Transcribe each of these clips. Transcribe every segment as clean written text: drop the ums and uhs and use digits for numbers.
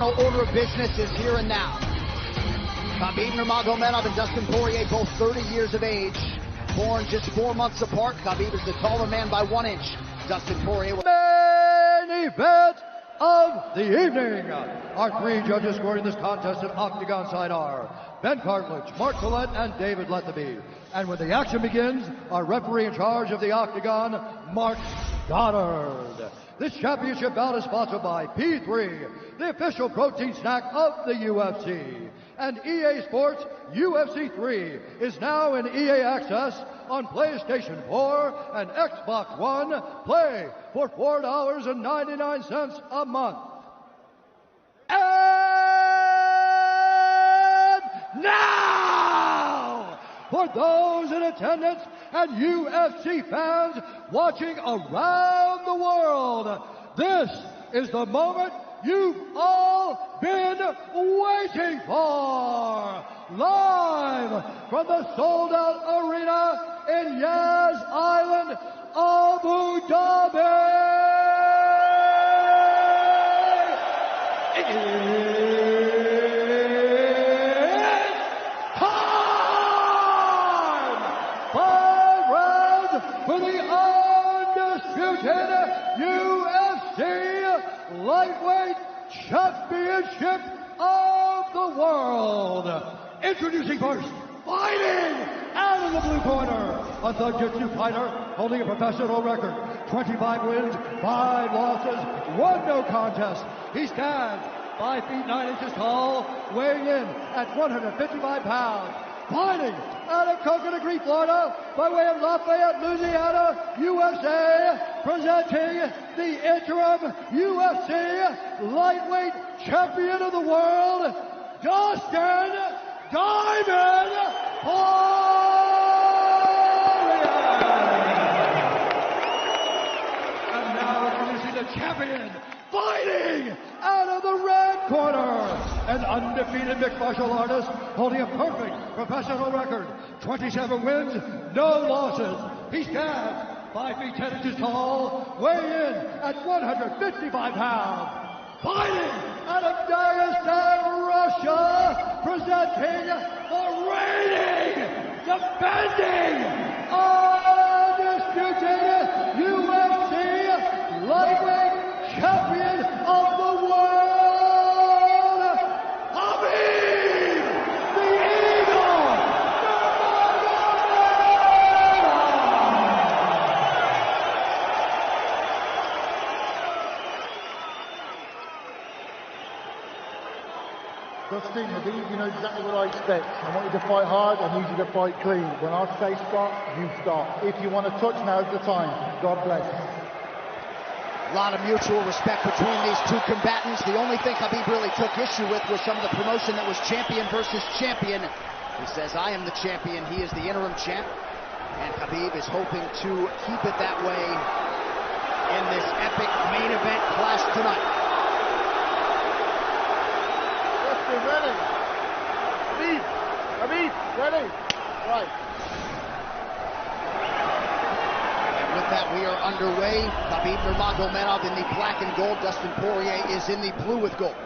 Order of business is here and now. Khabib Nurmagomedov and Dustin Porье, both 30 years of age, born just 4 months apart. Khabib is the taller man by 1 inch. Dustin Porьe. Main event of the evening. Our 3 judges scoring this contest at Octagon side are Ben Cartledge, Mark Collette, and David Lethaby. And when the action begins, our referee in charge of the Octagon, Mark Goddard. This championship bout is sponsored by P3, the official protein snack of the UFC. And EA Sports UFC 3 is now in EA Access on PlayStation 4 and Xbox One. Play for $4.99 a month. And now, for those in attendance and UFC fans watching around the world, this is the moment you've all been waiting for. Live from the sold-out arena in Yas Island, Abu Dhabi. For the undisputed UFC Lightweight Championship of the World. Introducing first, fighting out of the blue corner, a Thug-Jitsu fighter holding a professional record, 25 wins, 5 losses, 1 no contest. He stands 5 feet 9 inches tall, weighing in at 155 pounds. Fighting out of Coconut Green, Florida, by way of Lafayette, Louisiana, USA, presenting the interim UFC Lightweight Champion of the World, Dustin Diamond Porьye. And now introducing the champion, fighting out of the red corner, an undefeated mixed martial artist holding a perfect professional record, 27 wins, no losses. He stands 5 feet 10 inches tall, weighing in at 155 pounds. Fighting out of Dagestan, Russia, presenting the reigning, defending, undisputed UFC Lightweight Champion of the world, Khabib, the Eagle, Dustin, Khabib, you know exactly what I expect. I want you to fight hard, I need you to fight clean. When I say stop, you stop. If you want to touch, now's the time. God bless. A lot of mutual respect between these 2 combatants. The only thing Khabib really took issue with was some of the promotion that was champion versus champion. He says, I am the champion, he is the interim champ. And Khabib is hoping to keep it that way in this epic main event clash tonight. Dustin, ready? Khabib, ready? Right. With that, we are underway. Khabib Nurmagomedov in the black and gold. Dustin Porьye is in the blue with gold.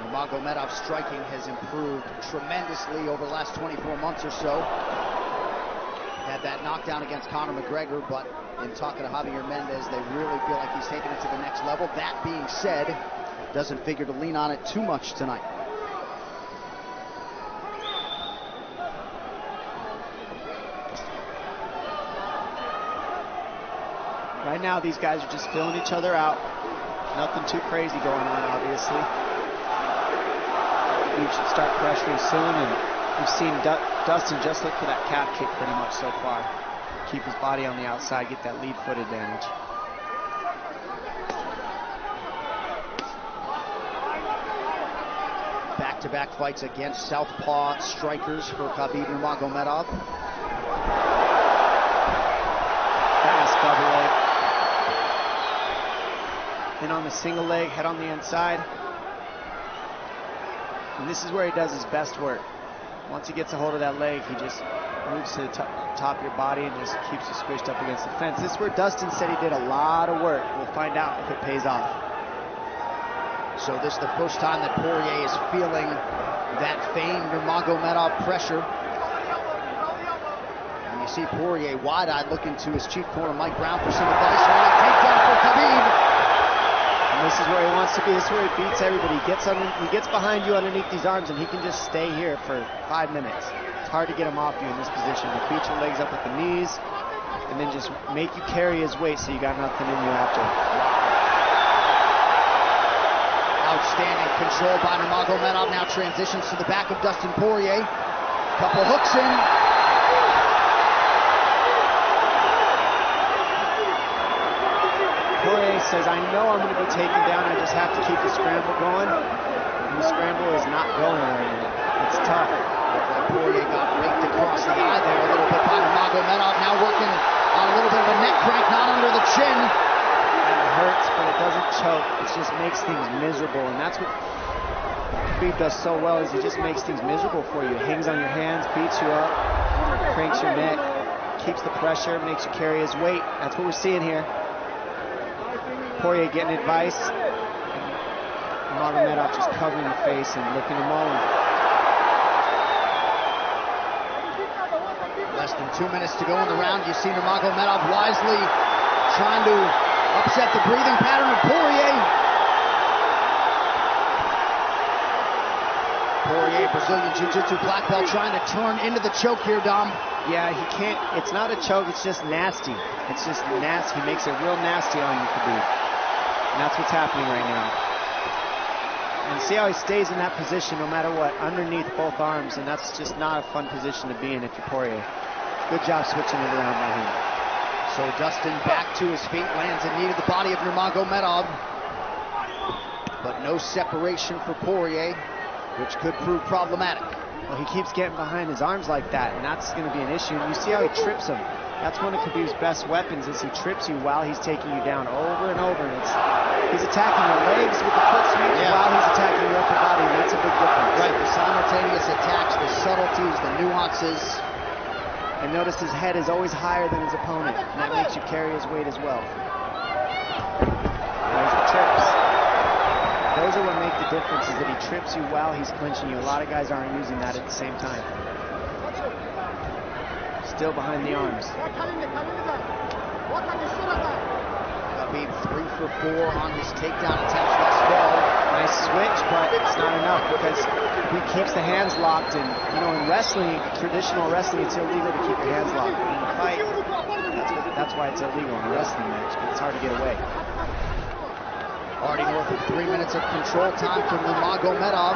Nurmagomedov's striking has improved tremendously over the last 24 months or so. Had that knockdown against Conor McGregor, but in talking to Javier Mendez, they really feel like he's taking it to the next level. That being said, doesn't figure to lean on it too much tonight. Right now, these guys are just filling each other out. Nothing too crazy going on, obviously. We should start pressuring soon, and we've seen Dustin just look for that calf kick pretty much so far. Keep his body on the outside, get that lead foot advantage. Back-to-back fights against southpaw strikers for Khabib Nurmagomedov. Fast double leg. in on the single leg, head on the inside. And this is where he does his best work. Once he gets a hold of that leg, he just moves to the top of your body and just keeps you squished up against the fence. This is where Dustin said he did a lot of work. We'll find out if it pays off. So this is the first time that Porье is feeling that famed Nurmagomedov pressure. And you see Porьe wide-eyed looking to his chief corner, Mike Brown, for some advice. Takedown for Khabib. And this is where he wants to be. This is where he beats everybody. He gets behind you underneath these arms, and he can just stay here for 5 minutes. It's hard to get him off you in this position. He'll beat your legs up with the knees, and then just make you carry his weight so you got nothing in you after. Outstanding control by Nurmagomedov. Now transitions to the back of Dustin Porьe. Couple hooks in. Porьe says, I know I'm going to be taken down. I just have to keep the scramble going. And the scramble is not going right now. It's tough. Porьe got raked across the eye there a little bit by Nurmagomedov. Now working on a little bit of a neck crank, not under the chin. Hurts, but it doesn't choke. It just makes things miserable, and that's what Khabib does so well, is he just makes things miserable for you. Hangs on your hands, beats you up, cranks your neck, keeps the pressure, makes you carry his weight. That's what we're seeing here. Porьe getting advice, and Nurmagomedov just covering the face and looking to moan. Less than 2 minutes to go in the round. You see Nurmagomedov wisely trying to upset the breathing pattern of Porьe. Porьe, Brazilian Jiu-Jitsu black belt, trying to turn into the choke here, Dom. Yeah, he can't. It's not a choke. It's just nasty. It's just nasty. He makes it real nasty on you, Khabib. And that's what's happening right now. And see how he stays in that position no matter what, underneath both arms, and that's just not a fun position to be in if you're Porьe. Good job switching it around by him. So Dustin back to his feet, lands in knee to the body of Nurmagomedov. But no separation for Porьe, which could prove problematic. Well, he keeps getting behind his arms like that, and that's going to be an issue. And you see how he trips him. That's one of Khabib's best weapons, is he trips you while he's taking you down over and over. And he's attacking your legs with the foot sweep while he's attacking your upper body, and that's a big difference. Right, the simultaneous attacks, the subtleties, the nuances. And notice his head is always higher than his opponent, and that makes you carry his weight as well. There's the trips. Those are what make the difference, is that he trips you while he's clinching you. A lot of guys aren't using that at the same time. Still behind the arms. Khabib 3 for 4 on his takedown attempts thus far. Nice switch, but it's not enough because he keeps the hands locked. And you know, in wrestling, traditional wrestling, it's illegal to keep your hands locked. In a fight, that's why it's illegal in a wrestling match. But it's hard to get away. Already north of 3 minutes of control time from Nurmagomedov.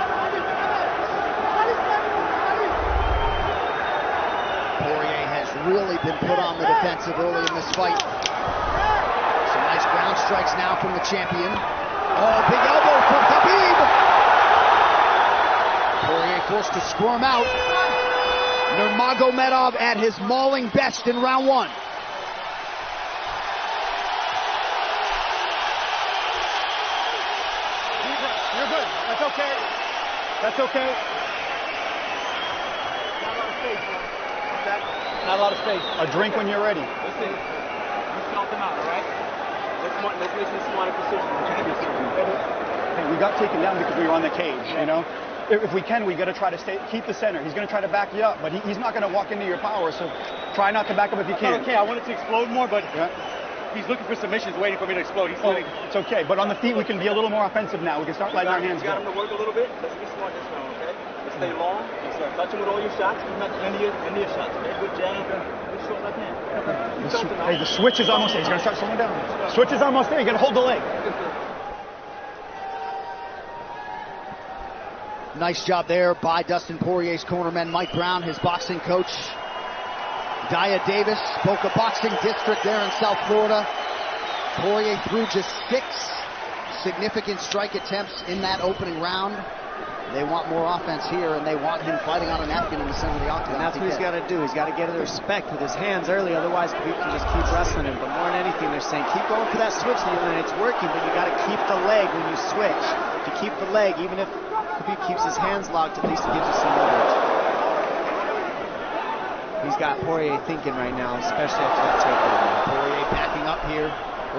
Porьe has really been put on the defensive early in this fight. Some nice ground strikes now from the champion. Oh, big elbow from Khabib. Porьe forced to squirm out. Nurmagomedov at his mauling best in round 1. You're good. That's okay. That's okay. Not a lot of space. A drink when you're ready. Listen, you felt them out, all right? Let's make some smarter decisions. Hey, we got taken down because we were on the cage, you know? If we can, we got to try to keep the center. He's going to try to back you up, but he's not going to walk into your power, so try not to back up if you can. Okay, I wanted to explode more, but he's looking for submissions, waiting for me to explode. It's okay, but on the feet, we can be a little more offensive now. We can start letting our hands go. You got him to work a little bit. Let's be smart this round, okay? Let's stay long. Let's touch him with all your shots. He's not end of your shots, okay? Good jab. Good short left hand. Hey, the switch is almost there. He's going to start slowing down. Switch is almost there. You got to hold the leg. Nice job there by Dustin Poirier's cornerman, Mike Brown, his boxing coach. Daya Davis, Boca Boxing District there in South Florida. Porьe threw just 6 significant strike attempts in that opening round. They want more offense here, and they want him fighting on a napkin in the center of the octagon. And that's what he's got to do. He's got to get the respect with his hands early, otherwise Khabib can just keep wrestling him. But more than anything, they're saying keep going for that switch, and it's working, but you got to keep the leg when you switch. If you keep the leg, even if Khabib keeps his hands locked, at least it gives you some leverage. He's got Porье thinking right now, especially after that takedown. Porьye backing up here,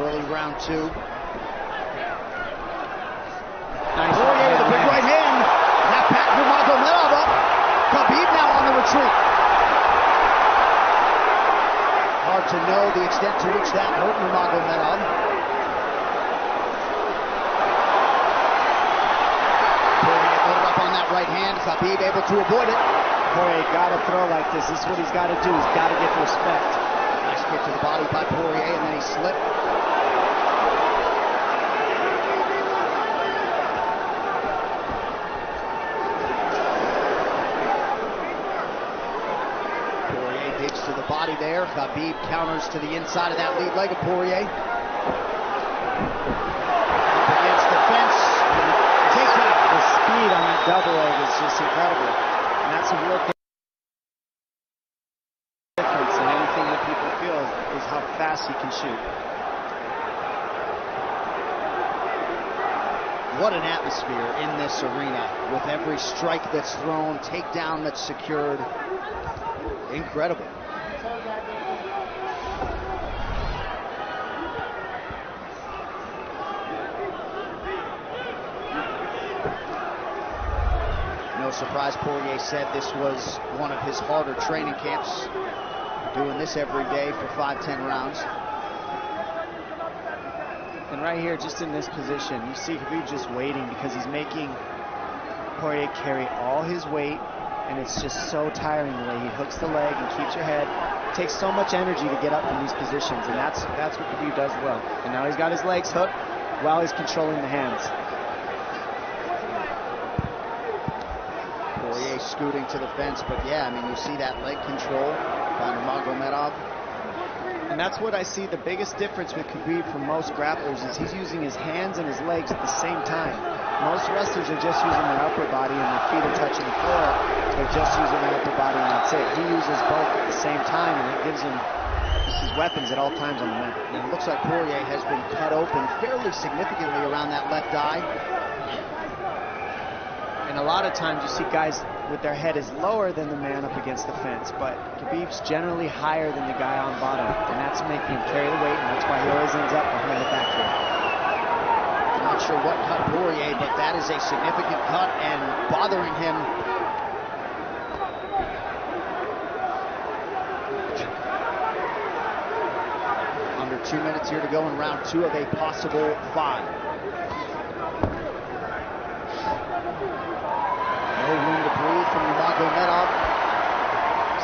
early round 2. Nice Porьye with a big right hand. That back Nurmagomedov up. Khabib now on the retreat. Hard to know the extent to which that hurt Nurmagomedov. Porьye loaded up on that right hand. Khabib able to avoid it. Porьye got to throw like this. This is what he's got to do. He's got to get the respect. Nice kick to the body by Porьye, and then he slipped. Porьye digs to the body there. Khabib counters to the inside of that lead leg of Porьye. Up against the fence. Takedown. The speed on that double leg is just incredible. And that's a real difference in anything that people feel is how fast he can shoot. What an atmosphere in this arena with every strike that's thrown, takedown that's secured. Incredible. No surprise, Porьye said this was one of his harder training camps, doing this every day for 5-10 rounds. And right here, just in this position, you see Khabib just waiting because he's making Porьye carry all his weight, and it's just so tiring the way he hooks the leg and keeps your head. It takes so much energy to get up from these positions, and that's what Khabib does well. And now he's got his legs hooked while he's controlling the hands. Porьye scooting to the fence, but yeah, I mean, you see that leg control by Nurmagomedov. And that's what I see the biggest difference with Khabib from most grapplers is he's using his hands and his legs at the same time. Most wrestlers are just using their upper body and their feet are touching the floor. They're just using their upper body and that's it. He uses both at the same time, and it gives him his weapons at all times on the mat. And it looks like Porьye has been cut open fairly significantly around that left eye. And a lot of times you see guys with their head is lower than the man up against the fence, but Khabib's generally higher than the guy on bottom, and that's making him carry the weight, and that's why he always ends up behind the back here. I'm not sure what cut Porьye, but that is a significant cut and bothering him. Under 2 minutes here to go in round 2 of a possible 5. No room to breathe from Nurmagomedov.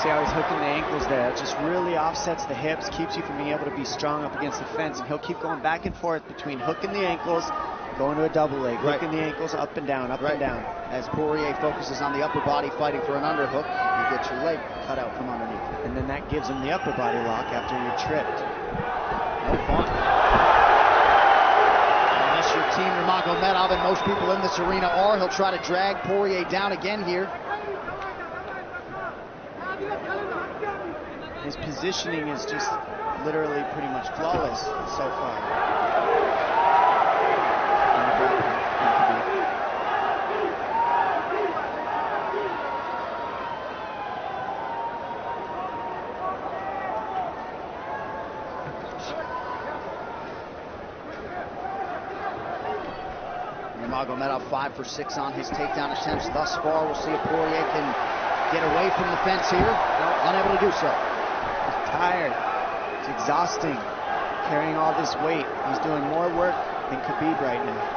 See how he's hooking the ankles there. It just really offsets the hips, keeps you from being able to be strong up against the fence, and he'll keep going back and forth between hooking the ankles, going to a double leg, hooking the ankles up and down, up and down. As Porьye focuses on the upper body fighting for an underhook, you get your leg cut out from underneath. And then that gives him the upper body lock after you're tripped. No fun. Unless you're Team Nurmagomedov, and most people in this arena are, he'll try to drag Porьye down again here. His positioning is just literally pretty much flawless so far. Nurmagomedov 5 for 6 on his takedown attempts thus far. We'll see if Porьye can get away from the fence here. Unable to do so. He's tired. It's exhausting carrying all this weight. He's doing more work than Khabib right now.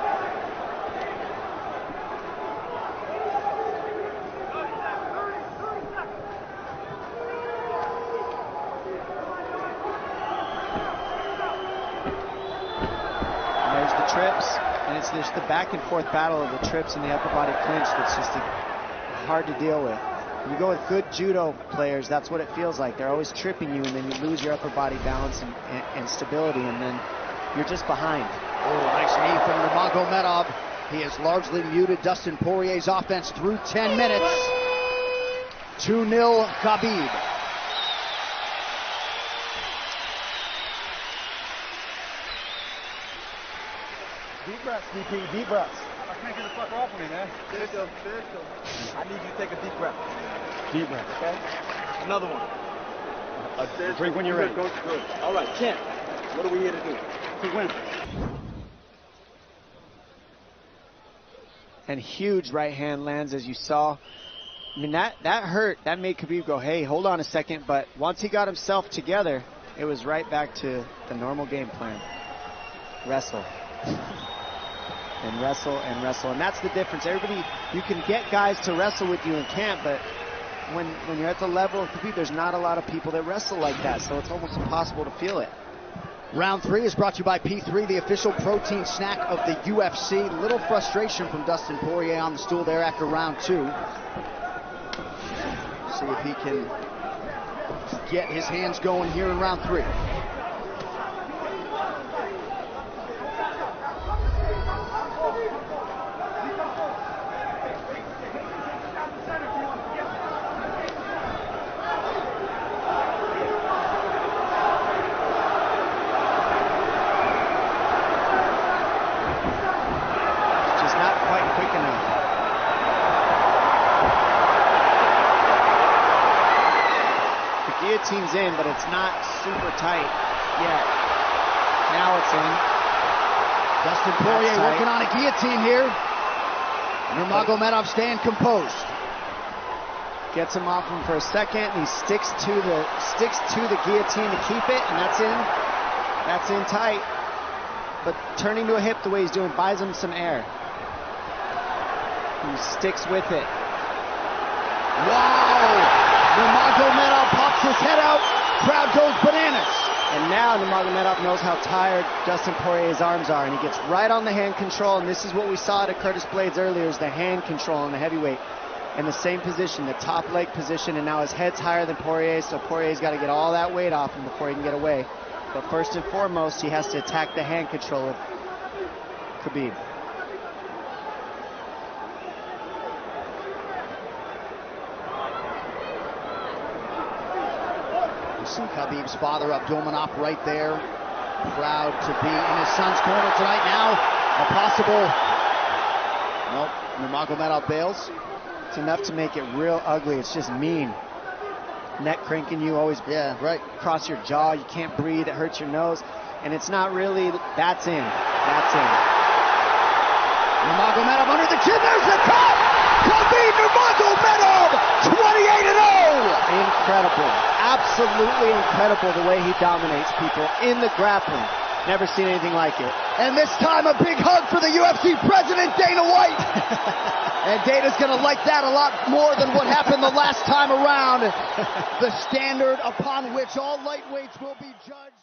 And there's the trips, and it's just the back and forth battle of the trips and the upper body clinch that's just hard to deal with. When you go with good judo players, that's what it feels like. They're always tripping you, and then you lose your upper body balance and stability, and then you're just behind. Oh, nice knee from Nurmagomedov. He has largely muted Dustin Poirier's offense through 10 minutes. 2-0 Khabib. Deep breaths, DP, deep breaths. I can't get the fuck off of me, man. Seriously. I need you to take a deep breath. Deep breaths, okay? Another one. Drink when you're ready. Good. All right, champ. What are we here to do? To win. And huge right hand lands, as you saw. I mean, that hurt. That made Khabib go, hey, hold on a second. But once he got himself together, it was right back to the normal game plan. Wrestle. And wrestle and wrestle. And that's the difference. Everybody, you can get guys to wrestle with you in camp, but when you're at the level of Khabib, there's not a lot of people that wrestle like that. So it's almost impossible to feel it. Round 3 is brought to you by P3, the official protein snack of the UFC. Little frustration from Dustin Porye on the stool there after round 2. See if he can get his hands going here in round 3. Guillotine's in, but it's not super tight yet. Now it's in. Dustin Porye working on a guillotine here. Nurmagomedov staying composed. Gets him off him for a second, and he sticks to the guillotine to keep it, and that's in. That's in tight. But turning to a hip the way he's doing buys him some air. He sticks with it. Wow! Nurmagomedov pops his head out, crowd goes bananas. And now Nurmagomedov knows how tired Dustin Poirier's arms are, and he gets right on the hand control, and this is what we saw at Curtis Blades earlier, is the hand control on the heavyweight. In the same position, the top leg position, and now his head's higher than Porye, so Poirier's got to get all that weight off him before he can get away. But first and foremost, he has to attack the hand control of Khabib. See Khabib's father, Abdulmanap, right there. Proud to be in his son's corner tonight. Now, a possible... Nope, Nurmagomedov bails. It's enough to make it real ugly. It's just mean. Neck cranking you, always across your jaw. You can't breathe. It hurts your nose. And it's not really... That's in. That's in. Nurmagomedov under the chin. There's the cut! Khabib Nurmagomedov, 28-0! Incredible. Absolutely incredible the way he dominates people in the grappling. Never seen anything like it. And this time a big hug for the UFC president, Dana White. And Dana's going to like that a lot more than what happened the last time around. The standard upon which all lightweights will be judged.